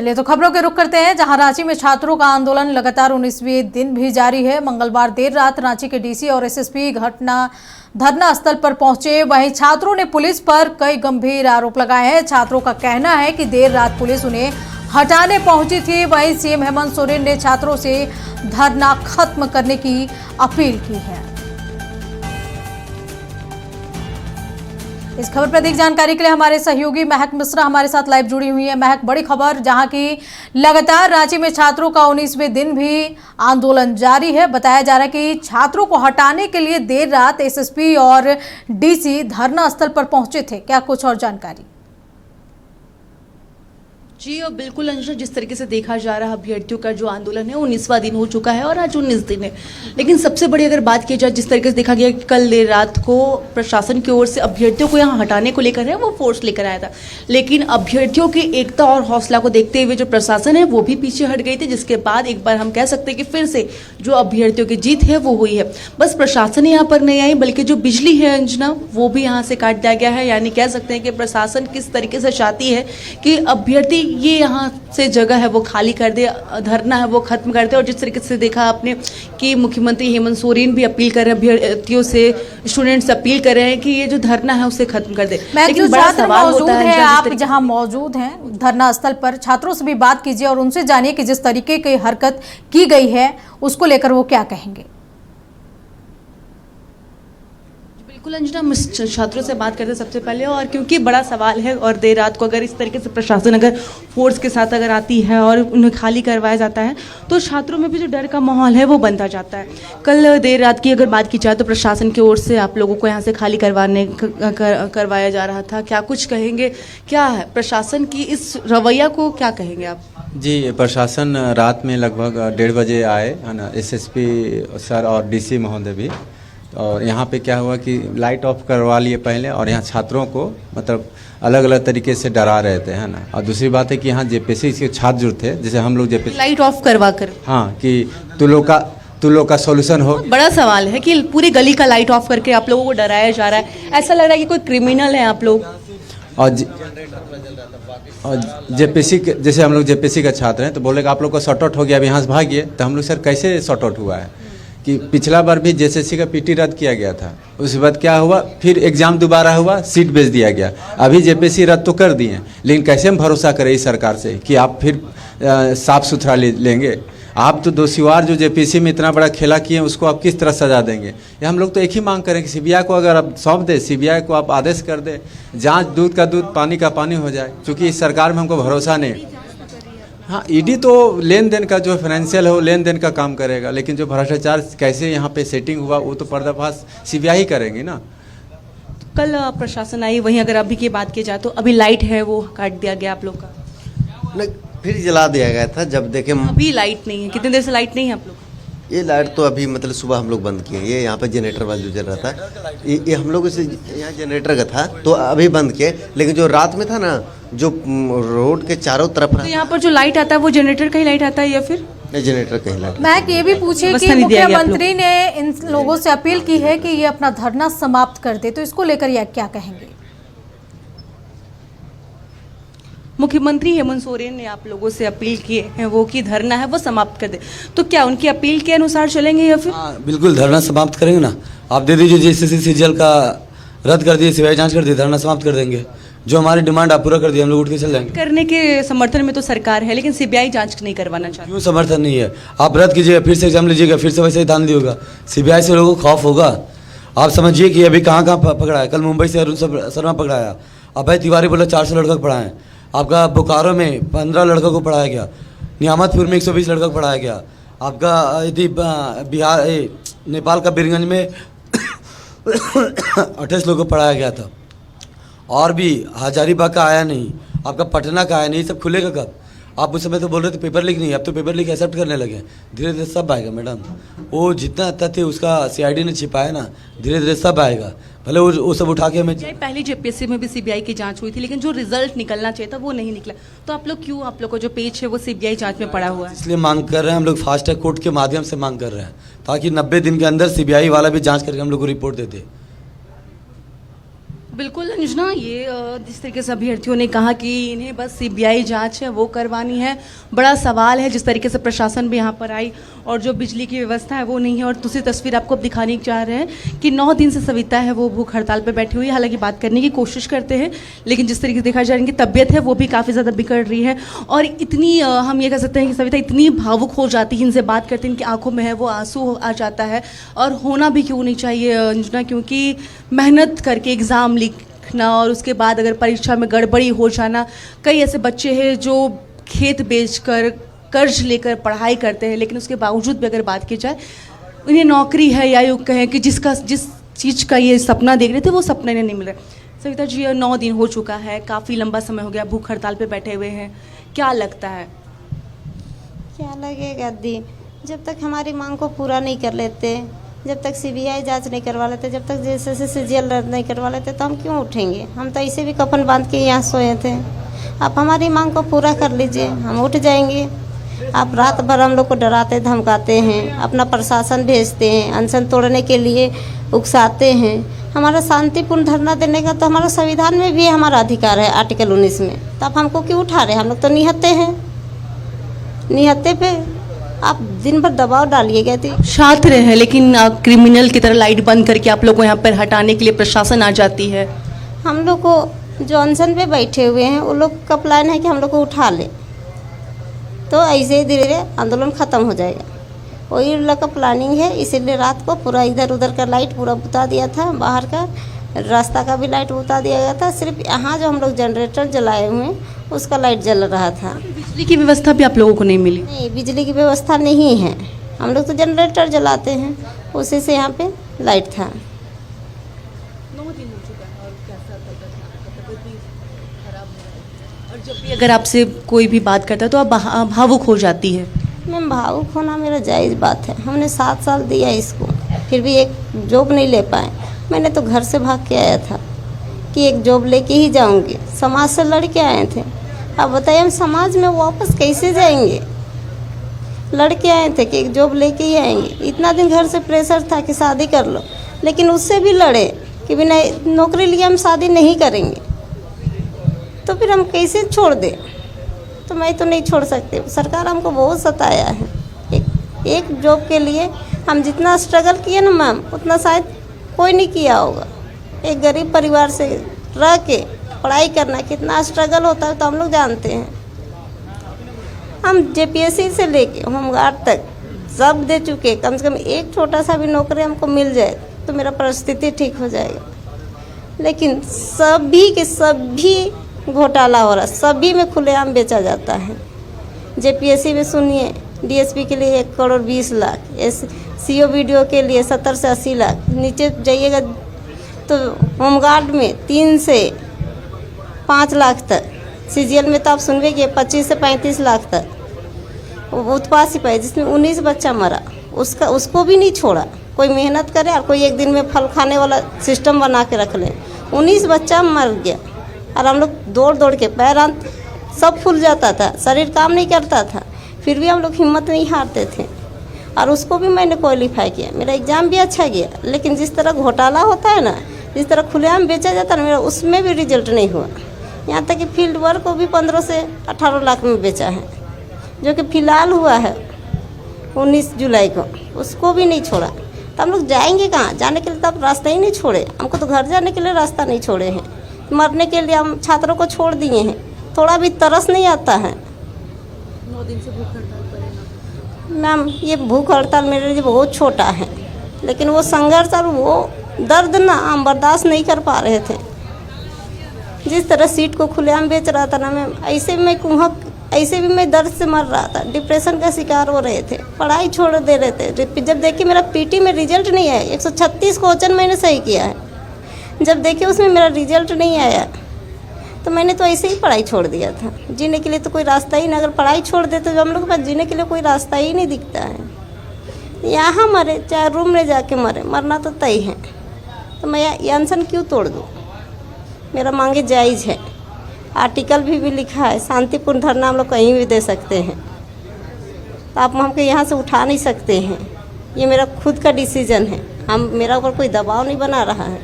चलिए तो खबरों के रुख करते हैं, जहां रांची में छात्रों का आंदोलन लगातार 19वें दिन भी जारी है। मंगलवार देर रात रांची के डीसी और एसएसपी धरना स्थल पर पहुंचे। वहीं छात्रों ने पुलिस पर कई गंभीर आरोप लगाए हैं। छात्रों का कहना है कि देर रात पुलिस उन्हें हटाने पहुंची थी। वहीं सीएम हेमंत सोरेन ने छात्रों से धरना खत्म करने की अपील की है। इस खबर पर अधिक जानकारी के लिए हमारे सहयोगी महक मिश्रा हमारे साथ लाइव जुड़ी हुई है। महक, बड़ी खबर, जहां की लगातार रांची में छात्रों का 19वें दिन भी आंदोलन जारी है। बताया जा रहा है कि छात्रों को हटाने के लिए देर रात एसएसपी और डीसी धरना स्थल पर पहुंचे थे। क्या कुछ और जानकारी? जी और बिल्कुल अंजना, जिस तरीके से देखा जा रहा है अभ्यर्थियों का जो आंदोलन है 19वां दिन हो चुका है और आज 19 दिन है। लेकिन सबसे बड़ी अगर बात की जाए, जिस तरीके से देखा गया कि कल देर रात को प्रशासन की ओर से अभ्यर्थियों को यहाँ हटाने को लेकर है वो फोर्स लेकर आया था, लेकिन अभ्यर्थियों की एकता और हौसला को देखते हुए जो प्रशासन है वो भी पीछे हट गई थी, जिसके बाद एक बार हम कह सकते हैं कि फिर से जो अभ्यर्थियों की जीत है वो हुई है। बस प्रशासन यहाँ पर नहीं आई, बल्कि जो बिजली है अंजना वो भी यहाँ से काट दिया गया है। यानी कह सकते हैं कि प्रशासन किस तरीके से चाहती है कि अभ्यर्थी ये यहाँ से जगह है वो खाली कर दे, धरना है वो खत्म कर दे। और जिस तरीके से देखा आपने कि मुख्यमंत्री हेमंत सोरेन भी अपील कर रहे हैं अभ्यर्थियों से, स्टूडेंट्स अपील कर रहे हैं कि ये जो धरना है उसे खत्म कर दे। लेकिन बड़ा सवाल होता है, आप जहाँ मौजूद हैं धरना स्थल पर, छात्रों से भी बात कीजिए और उनसे जानिए कि जिस तरीके की हरकत की गई है उसको लेकर वो क्या कहेंगे। बिल्कुल अंजना, हम छात्रों से बात करते हैं सबसे पहले, और क्योंकि बड़ा सवाल है और देर रात को अगर इस तरीके से प्रशासन अगर फोर्स के साथ अगर आती है और उन्हें खाली करवाया जाता है तो छात्रों में भी जो डर का माहौल है वो बनता जाता है। कल देर रात की अगर बात की जाए तो प्रशासन की ओर से आप लोगों को यहाँ से खाली करवाया जा रहा था, क्या कुछ कहेंगे? क्या है प्रशासन की इस रवैया को, क्या कहेंगे आप? जी, प्रशासन रात में लगभग 1:30 बजे आए है ना, एसएसपी सर और डीसी महोदय भी। और यहाँ पे क्या हुआ कि लाइट ऑफ करवा लिए पहले, और यहाँ छात्रों को मतलब अलग अलग तरीके से डरा रहे थे, है ना। और दूसरी बात है कि यहाँ जेपीएससी के छात्र जो थे, जैसे हम लोग जेपीएससी लाइट ऑफ करवा कर, हाँ, कि तुम लोग का सॉल्यूशन हो। बड़ा सवाल है कि पूरी गली का लाइट ऑफ करके आप लोगों को डराया जा रहा है। ऐसा लग रहा है कि कोई क्रिमिनल है आप लोग। और जेपीएससी के, जैसे हम लोग जेपीएससी का छात्र हैं तो बोले कि आप लोग को शॉर्ट आउट हो गया, अब यहाँ से भागिए। तो हम लोग सर कैसे शॉर्ट आउट हुआ है कि पिछला बार भी जेएसएससी का पीटी रद्द किया गया था, उसके बाद क्या हुआ, फिर एग्जाम दोबारा हुआ, सीट बेच दिया गया। अभी जेपीएससी रद्द तो कर दिए, लेकिन कैसे हम भरोसा करें इस सरकार से कि आप फिर साफ सुथरा लेंगे? आप तो दोषीवार जो जेपीएससी में इतना बड़ा खेला किए उसको आप किस तरह सजा देंगे? ये हम लोग तो एक ही मांग करें कि सीबीआई को अगर आप सौंप दे, सीबीआई को आप आदेश कर दे, जाँच दूध का दूध पानी का पानी हो जाए, क्योंकि इस सरकार में हमको भरोसा नहीं। हाँ, ईडी तो लेन देन का जो फाइनेंशियल हो लेन देन का काम करेगा, लेकिन जो भ्रष्टाचार कैसे यहाँ पे सेटिंग हुआ वो तो पर्दाफाश सीबीआई करेंगी ना। कल प्रशासन आई, वहीं अगर अभी की बात की जाए तो अभी लाइट है वो काट दिया गया आप लोग का? नहीं, फिर जला दिया गया था जब देखे। अभी लाइट नहीं है, कितनी देर से लाइट नहीं है आप लोग? ये लाइट तो अभी मतलब सुबह हम लोग बंद किए। ये यहाँ पे जनरेटर वाला जो जल रहा था, ये हम लोग इसे यहाँ जनरेटर का था तो अभी बंद किए। लेकिन जो रात में था ना, जो रोड के चारों तरफ तो यहाँ पर जो लाइट आता है वो जनरेटर का ही लाइट आता है या फिर जनरेटर का ही लाइट? मैं ये भी पूछे कि मुख्यमंत्री ने इन लोगों से अपील की है कि ये अपना धरना समाप्त कर दे, तो इसको लेकर ये क्या कहेंगे? मुख्यमंत्री हेमंत सोरेन ने आप लोगों से अपील की है वो कि धरना है वो समाप्त कर दे, तो क्या उनकी अपील के अनुसार चलेंगे या फिर? बिल्कुल धरना समाप्त करेंगे ना। आप दे दीजिए, जेएसएससी सीजीएल का रद्द कर दिए, सीबीआई जांच कर दी, धरना समाप्त कर देंगे। जो हमारी डिमांड आप पूरा कर दिए, हम लोग उठ के चल जाएंगे। करने के समर्थन में तो सरकार है, लेकिन सीबीआई जांच नहीं करवाना चाहती। क्यों समर्थन नहीं है? आप रद्द कीजिएगा, फिर से एग्जाम लीजिएगा, फिर से वैसे ही धांधली होगा। सीबीआई से लोगों को खौफ होगा। आप समझिए कि अभी कहाँ कहाँ पकड़ा है। कल मुंबई से अरुण शर्मा पकड़ाया, अभय तिवारी बोला 400 लड़का को पढ़ाएं। आपका बोकारो में 15 लड़कों को पढ़ाया गया, नियामतपुर में 120 लड़कों को पढ़ाया गया। आपका यदि बिहार नेपाल का बीरगंज में 28 लोगों को पढ़ाया गया था। और भी हजारीबाग का आया नहीं, आपका पटना का आया नहीं। सब खुलेगा कब? आप उस समय तो बोल रहे थे पेपर लीक नहीं, अब तो पेपर लीक एक्सेप्ट करने लगे। धीरे धीरे सब आएगा मैडम। वो जितना तथ्य उसका सीआईडी ने छिपाया ना, धीरे धीरे सब आएगा। भले वो सब उठा के हमें। पहली जेपीएससी में भी सीबीआई की जांच हुई थी, लेकिन जो रिजल्ट निकलना चाहिए था वो नहीं निकला। तो आप लोग क्यों, आप लोग को जो पेज है वो सीबीआई जांच में पड़ा हुआ है? इसलिए मांग कर रहे हैं हम लोग, फास्ट ट्रैक कोर्ट के माध्यम से मांग कर रहे हैं, ताकि 90 दिन के अंदर सीबीआई वाला भी जांच करके हम लोग को रिपोर्ट दे दे। बिल्कुल अंजना, ये जिस तरीके से अभ्यर्थियों ने कहा कि इन्हें बस सीबीआई जांच है वो करवानी है, बड़ा सवाल है जिस तरीके से प्रशासन भी यहाँ पर आई और जो बिजली की व्यवस्था है वो नहीं है। और दूसरी तस्वीर आपको अब दिखाने चाह रहे हैं कि 9 दिन से सविता है वो भूख हड़ताल पर बैठी हुई है। हालांकि बात करने की कोशिश करते हैं, लेकिन जिस तरीके से देखा जाए इनकी तबीयत है वो भी काफ़ी ज़्यादा बिगड़ रही है। और इतनी हम ये कह सकते हैं कि सविता इतनी भावुक हो जाती है, इनसे बात करते हैं इनकी आंखों में है वो आंसू आ जाता है। और होना भी क्यों नहीं चाहिए अंजना, क्योंकि मेहनत करके एग्ज़ाम लिखना और उसके बाद अगर परीक्षा में गड़बड़ी हो जाना, कई ऐसे बच्चे हैं जो खेत बेचकर कर्ज लेकर पढ़ाई करते हैं, लेकिन उसके बावजूद भी अगर बात की जाए उन्हें नौकरी है या यूँ कहें कि जिस चीज़ का ये सपना देख रहे थे वो सपना इन्हें नहीं मिल रहा। सविता जी, 9 दिन हो चुका है, काफ़ी लंबा समय हो गया भूख हड़ताल पे बैठे हुए हैं, क्या लगता है? क्या लगेगा दी, जब तक हमारी मांग को पूरा नहीं कर लेते, जब तक सीबीआई जांच नहीं करवा लेते, जब तक जैसे सीजीएल रद्द नहीं करवा लेते तो हम क्यों उठेंगे? हम तो ऐसे भी कफन बांध के यहाँ सोए थे। आप हमारी मांग को पूरा कर लीजिए, हम उठ जाएंगे। आप रात भर हम लोग को डराते धमकाते हैं, अपना प्रशासन भेजते हैं, अनशन तोड़ने के लिए उकसाते हैं। हमारा शांतिपूर्ण धरना देने का तो हमारा संविधान में भी हमारा अधिकार है, आर्टिकल 19 में। तो आप हमको क्यों उठा रहे हैं? हम लोग तो निहत्ते हैं, निहत्ते पे आप दिन भर दबाव डालिए गए थे। छात्र हैं लेकिन क्रिमिनल की तरह लाइट बंद करके आप लोग को यहाँ पर हटाने के लिए प्रशासन आ जाती है। हम लोग को जो अनशन पे बैठे हुए हैं वो लोग का प्लान है कि हम लोग को उठा ले, तो ऐसे ही धीरे धीरे आंदोलन ख़त्म हो जाएगा। वही उन लोग का प्लानिंग है, इसीलिए रात को पूरा इधर उधर का लाइट पूरा बुता दिया था, बाहर का रास्ता का भी लाइट बुता दिया गया था। सिर्फ यहाँ जो हम लोग जनरेटर जलाए हुए हैं उसका लाइट जल रहा था। बिजली की व्यवस्था भी आप लोगों को नहीं मिली? नहीं, बिजली की व्यवस्था नहीं है, हम लोग तो जनरेटर जलाते हैं, उसी से यहाँ पे लाइट था। 9 दिन हो चुका है और कैसा तबीयत भी खराब हो रहा है, और जब भी अगर आपसे कोई भी बात करता है तो आप भावुक हो जाती है। मैम, भावुक होना मेरा जायज़ बात है। हमने 7 साल दिया इसको, फिर भी एक जॉब नहीं ले पाए। मैंने तो घर से भाग के आया था कि एक जॉब लेके ही जाऊंगी, समाज से लड़ के आए थे। अब बताइए हम समाज में वापस कैसे जाएंगे? लड़ के आए थे कि एक जॉब लेके ही आएंगे। इतना दिन घर से प्रेशर था कि शादी कर लो, लेकिन उससे भी लड़े कि बिना नौकरी लिए हम शादी नहीं करेंगे। तो फिर हम कैसे छोड़ दें? तो मैं तो नहीं छोड़ सकती। सरकार हमको बहुत सताया है। एक जॉब के लिए हम जितना स्ट्रगल किए ना मैम, उतना शायद कोई नहीं किया होगा। एक गरीब परिवार से रह के पढ़ाई करना कितना स्ट्रगल होता है तो हम लोग जानते हैं। हम जेपीएससी से लेके होमगार्ड तक सब दे चुके, कम से कम एक छोटा सा भी नौकरी हमको मिल जाए तो मेरा परिस्थिति ठीक हो जाएगा। लेकिन सभी के सभी घोटाला हो रहा, सभी में खुलेआम बेचा जाता है। जेपीएससी में सुनिए, डीएसपी के लिए 1 करोड़ 20 लाख, सीओ वीडियो के लिए 70 से 80 लाख, नीचे जाइएगा तो होमगार्ड में 3 से 5 लाख तक, सीजीएल में तो आप सुनवे कि 25 से 35 लाख तक। उत्पाद सिपाही जिसमें 19 बच्चा मरा, उसको भी नहीं छोड़ा। कोई मेहनत करे और कोई एक दिन में फल खाने वाला सिस्टम बना के रख ले। 19 बच्चा मर गया और हम लोग दौड़ दौड़ के पैर हाथ सब फूल जाता था, शरीर काम नहीं करता था, फिर भी हम लोग हिम्मत नहीं हारते थे और उसको भी मैंने क्वालिफाई किया। मेरा एग्ज़ाम भी अच्छा गया, लेकिन जिस तरह घोटाला होता है ना, जिस तरह खुलेआम बेचा जाता है ना, मेरा उसमें भी रिजल्ट नहीं हुआ। यहाँ तक कि फील्ड वर्क को भी 15 से 18 लाख में बेचा है, जो कि फ़िलहाल हुआ है 19 जुलाई को, उसको भी नहीं छोड़ा। तो हम लोग जाएंगे कहाँ? जाने के लिए तो आप रास्ता ही नहीं छोड़े। हमको तो घर जाने के लिए रास्ता नहीं छोड़े हैं, मरने के लिए हम छात्रों को छोड़ दिए हैं। थोड़ा भी तरस नहीं आता है। 9 दिन से भूख हड़ताल पर है मैम, ये भूख हड़ताल मेरे लिए बहुत छोटा है, लेकिन वो संघर्ष और वो दर्द ना हम बर्दाश्त नहीं कर पा रहे थे। जिस तरह सीट को खुलेआम बेच रहा था ना मैम, ऐसे भी मैं दर्द से मर रहा था, डिप्रेशन का शिकार हो रहे थे, पढ़ाई छोड़ दे रहे थे। जब देखिए मेरा पीटी में रिजल्ट नहीं आया, 136 क्वेश्चन मैंने सही किया है, जब देखिए उसमें मेरा रिजल्ट नहीं आया तो मैंने तो ऐसे ही पढ़ाई छोड़ दिया था। जीने के लिए तो कोई रास्ता ही नहीं, अगर पढ़ाई छोड़ देते तो हम लोग के पास जीने के लिए कोई रास्ता ही नहीं दिखता है। यहाँ मरे चाहे रूम में जाके मरे, मरना तो तय है। तो मैं ये अनशन क्यों तोड़ दूँ? मेरा मांगे जायज़ है, आर्टिकल भी लिखा है, शांतिपूर्ण धरना हम लोग कहीं भी दे सकते हैं। तो आप हमको यहाँ से उठा नहीं सकते हैं, ये मेरा खुद का डिसीजन है। मेरा ऊपर कोई दबाव नहीं बना रहा है।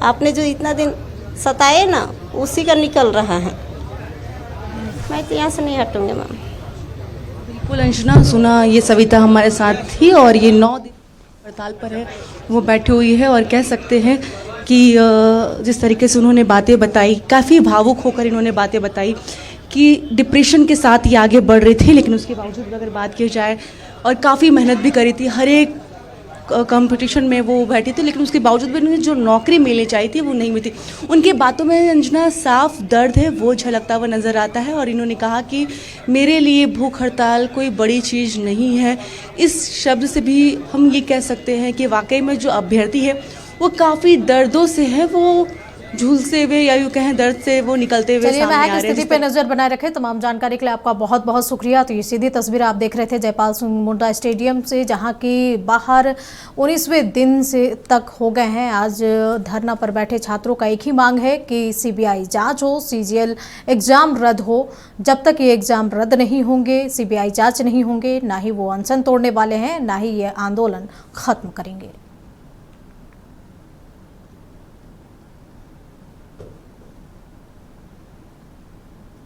आपने जो इतना दिन सताए ना, उसी का निकल रहा है। मैं तो यहाँ से नहीं हटूंगी मैम। बिल्कुल अंजना, सुना ये सविता हमारे साथ थी और ये 9 दिन हड़ताल पर है, वो बैठी हुई है और कह सकते हैं कि जिस तरीके से उन्होंने बातें बताई, काफ़ी भावुक होकर इन्होंने बातें बताई कि डिप्रेशन के साथ ये आगे बढ़ रही थी, लेकिन उसके बावजूद अगर बात की जाए और काफ़ी मेहनत भी करी थी, हर एक कंपटीशन में वो बैठी थी, लेकिन उसके बावजूद भी उन्हें जो नौकरी मिलनी चाहिए थी वो नहीं मिली। उनकी बातों में अंजना साफ दर्द है वो झलकता हुआ नज़र आता है और इन्होंने कहा कि मेरे लिए भूख हड़ताल कोई बड़ी चीज़ नहीं है। इस शब्द से भी हम ये कह सकते हैं कि वाकई में जो अभ्यर्थी है वो काफ़ी दर्दों से है, वो झूलते हुए या यूँ कहें दर्द से वो निकलते हुए चलिए, सामने आ महक रहे हैं। स्थिति पे नजर बनाए रखें। तमाम जानकारी के लिए आपका बहुत बहुत शुक्रिया। तो ये सीधी तस्वीर आप देख रहे थे जयपाल सिंह मुंडा स्टेडियम से, जहां की बाहर 19वें दिन से तक हो गए हैं। आज धरना पर बैठे छात्रों का एक ही मांग है कि सीबीआई जांच हो, सीजीएल एग्जाम रद्द हो। जब तक ये एग्जाम रद्द नहीं होंगे, सीबीआई जांच नहीं होंगे, ना ही वो अनशन तोड़ने वाले हैं, ना ही ये आंदोलन खत्म करेंगे।